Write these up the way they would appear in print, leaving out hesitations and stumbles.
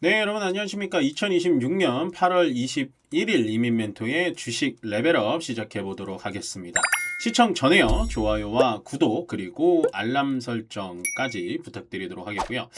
네, 여러분 안녕하십니까? 2026년 8월 21일 이민멘토의 주식 레벨업 시작해 보도록 하겠습니다. 시청 전에요. 좋아요와 구독 그리고 알람 설정까지 부탁드리도록 하겠고요.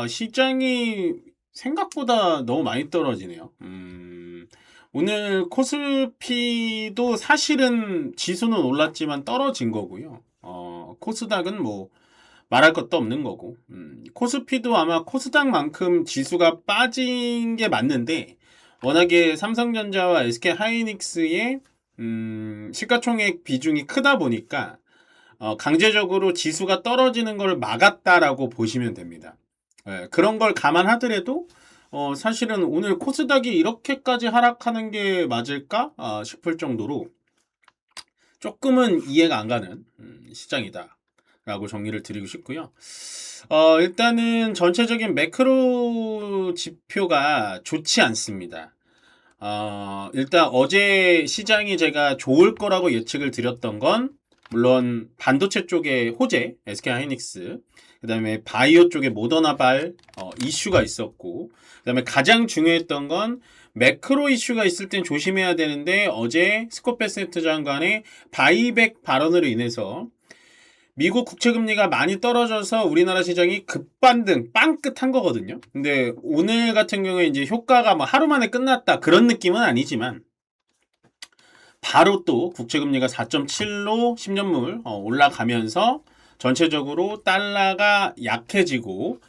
시장이 생각보다 너무 많이 떨어지네요. 오늘 코스피도 사실은 지수는 올랐지만 떨어진 거고요. 코스닥은 뭐 말할 것도 없는 거고. 코스피도 아마 코스닥만큼 지수가 빠진 게 맞는데, 워낙에 삼성전자와 SK 하이닉스의 시가총액 비중이 크다 보니까 강제적으로 지수가 떨어지는 걸 막았다라고 보시면 됩니다. 그런 걸 감안하더라도 사실은 오늘 코스닥이 이렇게까지 하락하는 게 맞을까 싶을 정도로 조금은 이해가 안 가는 시장이다. 라고 정리를 드리고 싶고요. 일단은 전체적인 매크로 지표가 좋지 않습니다. 일단 어제 시장이 제가 좋을 거라고 예측을 드렸던 건 물론 반도체 쪽의 호재, SK하이닉스, 그 다음에 바이오 쪽의 모더나발 이슈가 있었고, 그 다음에 가장 중요했던 건 매크로 이슈가 있을 땐 조심해야 되는데 어제 스콧 베세트 장관의 바이백 발언으로 인해서 미국 국채금리가 많이 떨어져서 우리나라 시장이 급반등, 빵긋한 거거든요. 근데 오늘 같은 경우에 이제 효과가 뭐 하루 만에 끝났다 그런 느낌은 아니지만 바로 또 국채금리가 4.7로 10년물 올라가면서 전체적으로 달러가 약해지고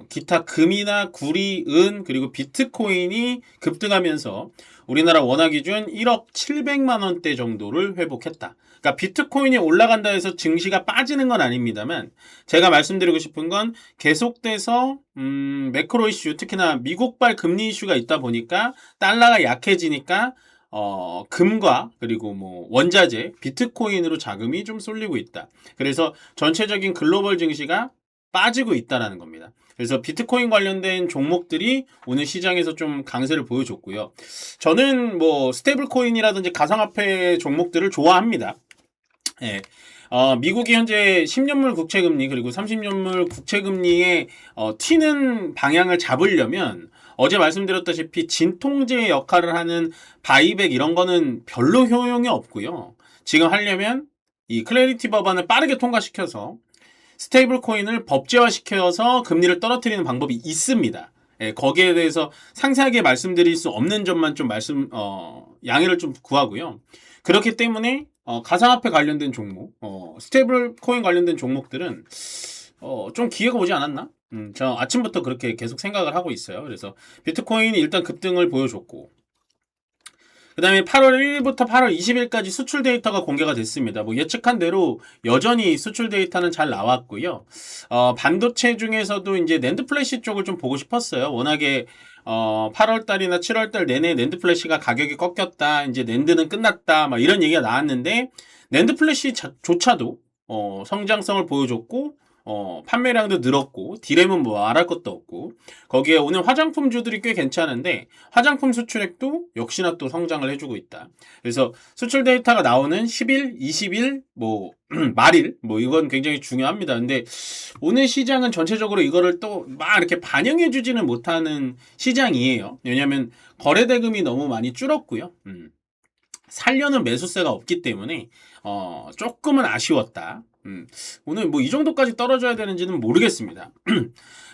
기타 금이나 구리, 은 그리고 비트코인이 급등하면서 우리나라 원화 기준 1억 700만 원대 정도를 회복했다. 그러니까 비트코인이 올라간다 해서 증시가 빠지는 건 아닙니다만 제가 말씀드리고 싶은 건 계속돼서 매크로 이슈 특히나 미국발 금리 이슈가 있다 보니까 달러가 약해지니까 금과 그리고 뭐 원자재, 비트코인으로 자금이 좀 쏠리고 있다. 그래서 전체적인 글로벌 증시가 빠지고 있다라는 겁니다. 그래서 비트코인 관련된 종목들이 오늘 시장에서 좀 강세를 보여줬고요. 저는 뭐 스테이블 코인이라든지 가상화폐 종목들을 좋아합니다. 예. 미국이 현재 10년물 국채금리 그리고 30년물 국채금리의 튀는 방향을 잡으려면 어제 말씀드렸다시피 진통제 역할을 하는 바이백 이런 거는 별로 효용이 없고요. 지금 하려면 이 클래리티 법안을 빠르게 통과시켜서 스테이블 코인을 법제화시켜서 금리를 떨어뜨리는 방법이 있습니다. 예, 거기에 대해서 상세하게 말씀드릴 수 없는 점만 좀 양해를 좀 구하고요. 그렇기 때문에 가상화폐 관련된 종목, 스테이블 코인 관련된 종목들은 좀 기회가 오지 않았나? 저 아침부터 그렇게 계속 생각을 하고 있어요. 그래서 비트코인이 일단 급등을 보여줬고, 그 다음에 8월 1일부터 8월 20일까지 수출 데이터가 공개가 됐습니다. 뭐 예측한 대로 여전히 수출 데이터는 잘 나왔고요. 반도체 중에서도 이제 낸드 플래시 쪽을 좀 보고 싶었어요. 워낙에 8월 달이나 7월 달 내내 낸드 플래시가 가격이 꺾였다. 이제 낸드는 끝났다. 막 이런 얘기가 나왔는데 낸드 플래시조차도 성장성을 보여줬고 판매량도 늘었고 디램은 뭐 말할 것도 없고 거기에 오늘 화장품주들이 꽤 괜찮은데 화장품 수출액도 역시나 또 성장을 해주고 있다. 그래서 수출 데이터가 나오는 10일, 20일 뭐 말일 뭐 이건 굉장히 중요합니다. 근데 오늘 시장은 전체적으로 이거를 또 막 이렇게 반영해주지는 못하는 시장이에요. 왜냐하면 거래 대금이 너무 많이 줄었고요. 살려는 매수세가 없기 때문에 조금은 아쉬웠다. 오늘 뭐 이 정도까지 떨어져야 되는지는 모르겠습니다.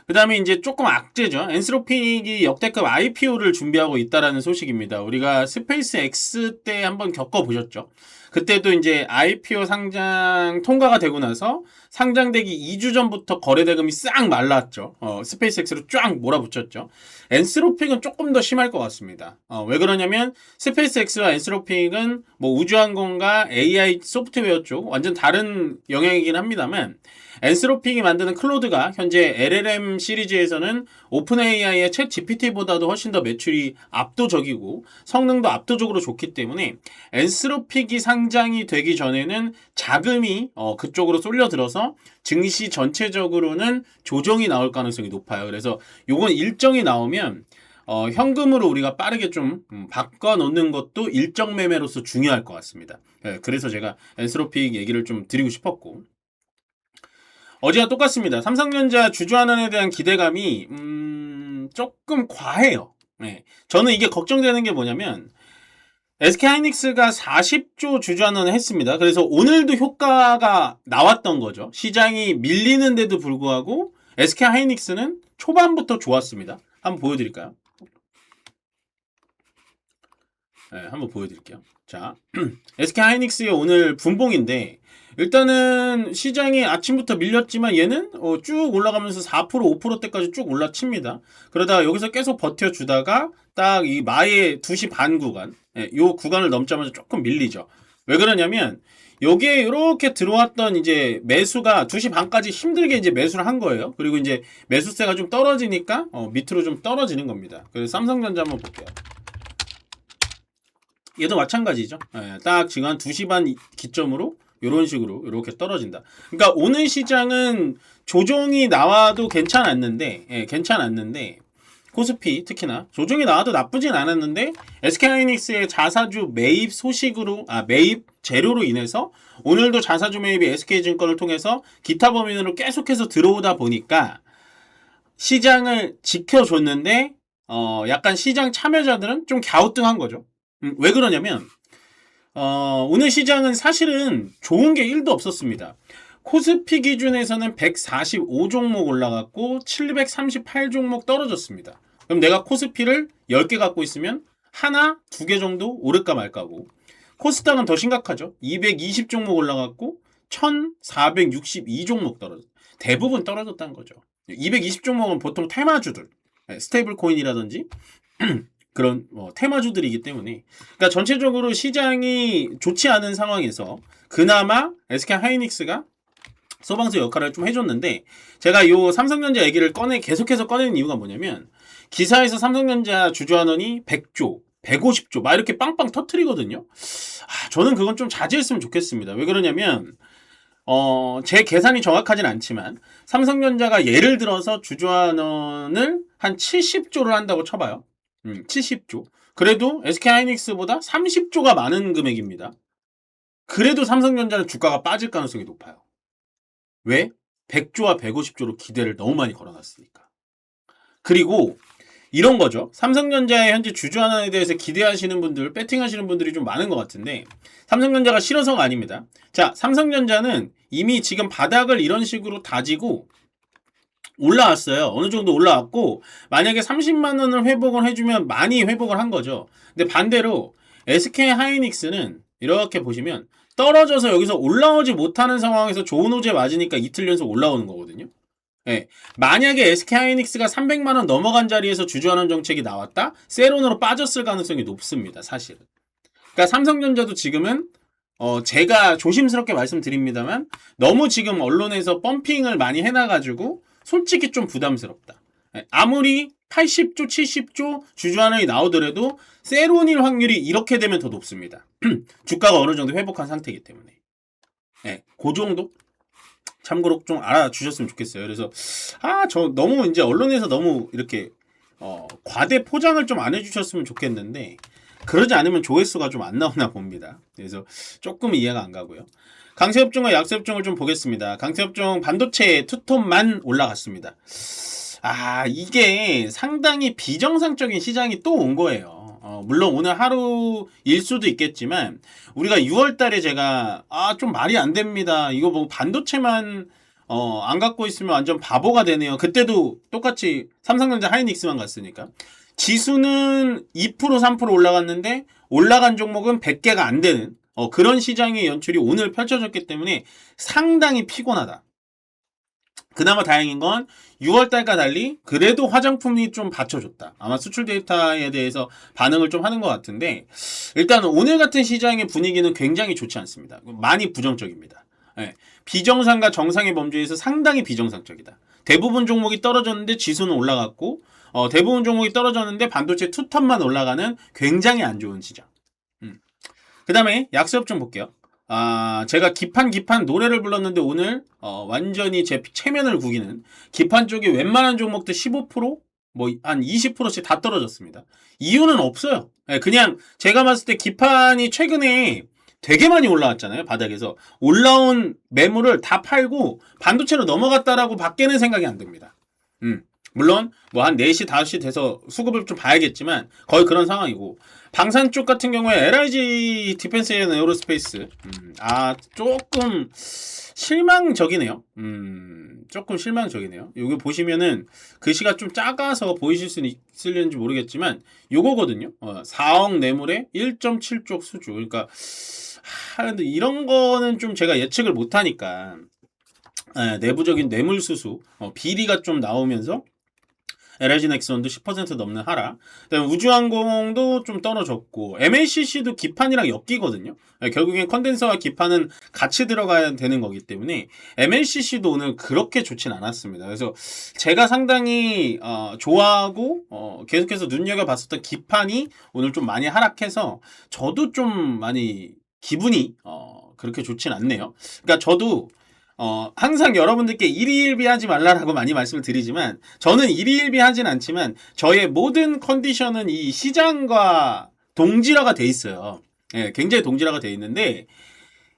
그 다음에 이제 조금 악재죠. 엔스로픽이 역대급 IPO를 준비하고 있다라는 소식입니다. 우리가 스페이스 X 때 한번 겪어보셨죠. 그때도 이제 IPO 상장 통과가 되고 나서 상장되기 2주 전부터 거래 대금이 싹 말랐죠. 스페이스X로 쫙 몰아붙였죠. 엔스로픽은 조금 더 심할 것 같습니다. 왜 그러냐면 스페이스X와 엔스로픽은 뭐 우주항공과 AI 소프트웨어 쪽 완전 다른 영역이긴 합니다만 엔스로픽이 만드는 클로드가 현재 LLM 시리즈에서는 오픈 AI의 챗 GPT보다도 훨씬 더 매출이 압도적이고 성능도 압도적으로 좋기 때문에 엔스로픽이 상장이 되기 전에는 자금이 그쪽으로 쏠려들어서 증시 전체적으로는 조정이 나올 가능성이 높아요. 그래서 요건 일정이 나오면 현금으로 우리가 빠르게 좀 바꿔놓는 것도 일정 매매로서 중요할 것 같습니다. 그래서 제가 엔스로픽 얘기를 좀 드리고 싶었고 어제와 똑같습니다. 삼성전자 주주환원에 대한 기대감이 조금 과해요. 네. 저는 이게 걱정되는 게 뭐냐면 SK하이닉스가 40조 주주환원을 했습니다. 그래서 오늘도 효과가 나왔던 거죠. 시장이 밀리는데도 불구하고 SK하이닉스는 초반부터 좋았습니다. 한번 보여드릴까요? 네, 한번 보여드릴게요. 자, SK하이닉스의 오늘 분봉인데 일단은 시장이 아침부터 밀렸지만 얘는 쭉 올라가면서 4% 5%대까지 쭉 올라칩니다. 그러다가 여기서 계속 버텨주다가 딱 이 마의 2시 반 구간, 요 구간을 넘자마자 조금 밀리죠. 왜 그러냐면 여기에 이렇게 들어왔던 이제 매수가 2시 반까지 힘들게 이제 매수를 한 거예요. 그리고 이제 매수세가 좀 떨어지니까 밑으로 좀 떨어지는 겁니다. 그래서 삼성전자 한번 볼게요. 얘도 마찬가지죠. 딱 지금 한 2시 반 기점으로 이런 식으로 이렇게 떨어진다. 그러니까 오늘 시장은 조정이 나와도 괜찮았는데, 괜찮았는데 코스피 특히나 조정이 나와도 나쁘진 않았는데 SK하이닉스의 자사주 매입 소식으로 매입 재료로 인해서 오늘도 자사주 매입이 SK증권을 통해서 기타 범위로 계속해서 들어오다 보니까 시장을 지켜줬는데 약간 시장 참여자들은 좀 갸우뚱한 거죠. 왜 그러냐면 오늘 시장은 사실은 좋은 게 1도 없었습니다. 코스피 기준에서는 145종목 올라갔고 738종목 떨어졌습니다. 그럼 내가 코스피를 10개 갖고 있으면 하나, 2개 정도 오를까 말까고. 코스닥은 더 심각하죠. 220종목 올라갔고 1462종목 떨어졌. 대부분 떨어졌다는 거죠. 220종목은 보통 테마주들, 스테이블 코인이라든지 그런 테마주들이기 때문에 그러니까 전체적으로 시장이 좋지 않은 상황에서 그나마 SK하이닉스가 소방수 역할을 좀 해줬는데 제가 요 삼성전자 얘기를 계속해서 꺼내는 이유가 뭐냐면 기사에서 삼성전자 주주환원이 100조, 150조 막 이렇게 빵빵 터트리거든요. 저는 그건 좀 자제했으면 좋겠습니다. 왜 그러냐면 제 계산이 정확하진 않지만 삼성전자가 예를 들어서 주주환원을 한 70조를 한다고 쳐봐요. 70조. 그래도 SK하이닉스보다 30조가 많은 금액입니다. 그래도 삼성전자는 주가가 빠질 가능성이 높아요. 왜? 100조와 150조로 기대를 너무 많이 걸어놨으니까. 그리고 이런 거죠. 삼성전자의 현재 주주환원에 대해서 기대하시는 분들, 배팅하시는 분들이 좀 많은 것 같은데 삼성전자가 싫어서가 아닙니다. 자, 삼성전자는 이미 지금 바닥을 이런 식으로 다지고 올라왔어요. 어느 정도 올라왔고 만약에 30만 원을 회복을 해주면 많이 회복을 한 거죠. 근데 반대로 SK하이닉스는 이렇게 보시면 떨어져서 여기서 올라오지 못하는 상황에서 좋은 호재 맞으니까 이틀 연속 올라오는 거거든요. 만약에 SK하이닉스가 300만 원 넘어간 자리에서 주주환원 정책이 나왔다? 세론으로 빠졌을 가능성이 높습니다. 사실은. 그러니까 삼성전자도 지금은 제가 조심스럽게 말씀드립니다만 너무 지금 언론에서 펌핑을 많이 해놔가지고 솔직히 좀 부담스럽다. 아무리 80조, 70조 주주환원이 나오더라도 세론일 확률이 이렇게 되면 더 높습니다. 주가가 어느 정도 회복한 상태이기 때문에. 그 정도? 참고로 좀 알아주셨으면 좋겠어요. 그래서 저 너무 이제 언론에서 너무 이렇게 과대 포장을 좀 안 해주셨으면 좋겠는데 그러지 않으면 조회수가 좀 안 나오나 봅니다. 그래서 조금 이해가 안 가고요. 강세업종과 약세업종을 좀 보겠습니다. 강세업종 반도체 투톱만 올라갔습니다. 이게 상당히 비정상적인 시장이 또 온 거예요. 물론 오늘 하루일 수도 있겠지만 우리가 6월 달에 제가 좀 말이 안 됩니다. 이거 뭐 반도체만 안 갖고 있으면 완전 바보가 되네요. 그때도 똑같이 삼성전자 하이닉스만 갔으니까. 지수는 2% 3% 올라갔는데 올라간 종목은 100개가 안 되는 그런 시장의 연출이 오늘 펼쳐졌기 때문에 상당히 피곤하다. 그나마 다행인 건 6월달과 달리 그래도 화장품이 좀 받쳐줬다. 아마 수출 데이터에 대해서 반응을 좀 하는 것 같은데 일단 오늘 같은 시장의 분위기는 굉장히 좋지 않습니다. 많이 부정적입니다. 비정상과 정상의 범주에서 상당히 비정상적이다. 대부분 종목이 떨어졌는데 지수는 올라갔고 대부분 종목이 떨어졌는데 반도체 투톱만 올라가는 굉장히 안 좋은 시장. 그 다음에 약세업 좀 볼게요. 제가 기판 노래를 불렀는데 오늘 완전히 제 체면을 구기는 기판 쪽에 웬만한 종목들 15% 뭐 한 20%씩 다 떨어졌습니다. 이유는 없어요. 그냥 제가 봤을 때 기판이 최근에 되게 많이 올라왔잖아요. 바닥에서 올라온 매물을 다 팔고 반도체로 넘어갔다라고 밖에는 생각이 안 듭니다. 물론 뭐 한 4시, 5시 돼서 수급을 좀 봐야겠지만 거의 그런 상황이고, 방산 쪽 같은 경우에 LIG 디펜스 앤 에어로스페이스 조금 실망적이네요. 조금 실망적이네요. 여기 보시면은 글씨가 좀 작아서 보이실 수 있을는지 모르겠지만 요거거든요. 4억 매물에 1.7쪽 수주. 그러니까 근데 이런 거는 좀 제가 예측을 못 하니까 내부적인 뇌물수수 비리가 좀 나오면서 LIG 넥슨도 10% 넘는 하락. 그다음에 우주항공도 좀 떨어졌고, MLCC도 기판이랑 엮이거든요. 결국엔 컨덴서와 기판은 같이 들어가야 되는 거기 때문에 MLCC도 오늘 그렇게 좋진 않았습니다. 그래서 제가 상당히 좋아하고 계속해서 눈여겨봤었던 기판이 오늘 좀 많이 하락해서 저도 좀 많이 기분이 그렇게 좋진 않네요. 그러니까 저도 항상 여러분들께 일희일비하지 말라라고 많이 말씀을 드리지만, 저는 일희일비하진 않지만 저의 모든 컨디션은 이 시장과 동질화가 돼 있어요. 예, 굉장히 동질화가 돼 있는데,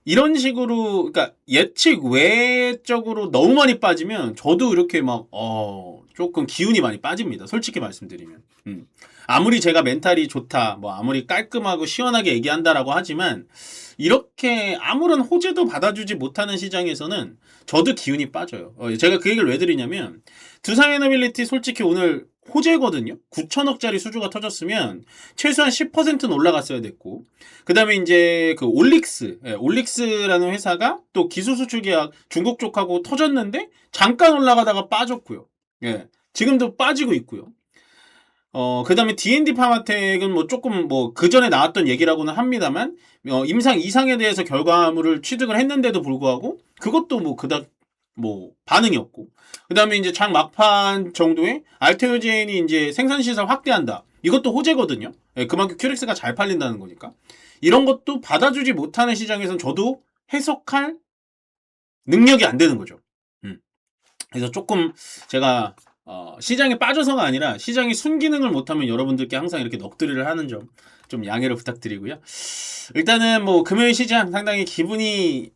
이런 식으로 그러니까 예측 외적으로 너무 많이 빠지면 저도 이렇게 막 조금 기운이 많이 빠집니다. 솔직히 말씀드리면. 아무리 제가 멘탈이 좋다, 뭐 아무리 깔끔하고 시원하게 얘기한다라고 하지만 이렇게 아무런 호재도 받아주지 못하는 시장에서는 저도 기운이 빠져요. 제가 그 얘기를 왜 드리냐면, 두산에너빌리티 솔직히 오늘 호재거든요. 9천억짜리 수주가 터졌으면 최소한 10%는 올라갔어야 됐고, 그 다음에 이제 그 올릭스라는 회사가 또 기술 수출 계약 중국 쪽하고 터졌는데 잠깐 올라가다가 빠졌고요. 예, 지금도 빠지고 있고요. 그 다음에 D&D 파마텍은 뭐 조금 뭐 그 전에 나왔던 얘기라고는 합니다만, 임상 이상에 대해서 결과물을 취득을 했는데도 불구하고 그것도 뭐 그닥 뭐 반응이 없고, 그 다음에 이제 장 막판 정도에 알테오젠이 이제 생산시설 확대한다. 이것도 호재거든요. 예, 그만큼 큐렉스가 잘 팔린다는 거니까. 이런 것도 받아주지 못하는 시장에선 저도 해석할 능력이 안 되는 거죠. 그래서 조금 제가 시장에 빠져서가 아니라 시장이 순기능을 못하면 여러분들께 항상 이렇게 넋두리를 하는 점 좀 양해를 부탁드리고요. 일단은 뭐 금요일 시장 상당히 기분이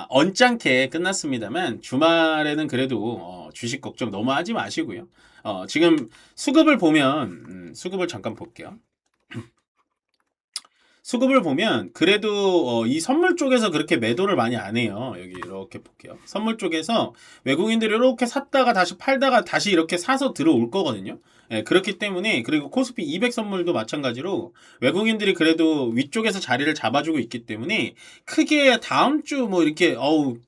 언짢게 끝났습니다만, 주말에는 그래도 주식 걱정 너무 하지 마시고요. 지금 수급을 보면 수급을 잠깐 볼게요. 수급을 보면 그래도 이 선물 쪽에서 그렇게 매도를 많이 안 해요. 여기 이렇게 볼게요. 선물 쪽에서 외국인들이 이렇게 샀다가 다시 팔다가 다시 이렇게 사서 들어올 거거든요. 예, 그렇기 때문에, 그리고 코스피 200 선물도 마찬가지로 외국인들이 그래도 위쪽에서 자리를 잡아주고 있기 때문에 크게 다음 주 뭐 이렇게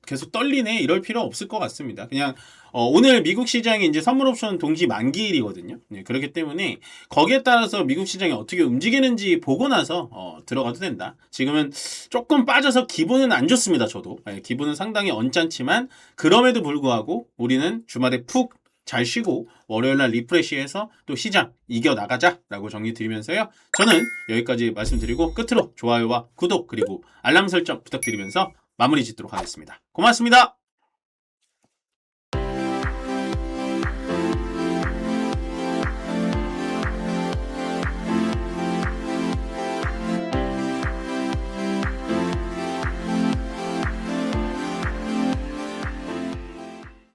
계속 떨리네 이럴 필요 없을 것 같습니다. 그냥 오늘 미국 시장이 이제 선물 옵션 동지 만기일이거든요. 네, 그렇기 때문에 거기에 따라서 미국 시장이 어떻게 움직이는지 보고 나서 들어가도 된다. 지금은 조금 빠져서 기분은 안 좋습니다. 저도 기분은 상당히 언짢지만, 그럼에도 불구하고 우리는 주말에 푹 잘 쉬고 월요일날 리프레시해서 또 시장 이겨나가자라고 정리 드리면서요. 저는 여기까지 말씀드리고 끝으로 좋아요와 구독 그리고 알람 설정 부탁드리면서 마무리 짓도록 하겠습니다. 고맙습니다.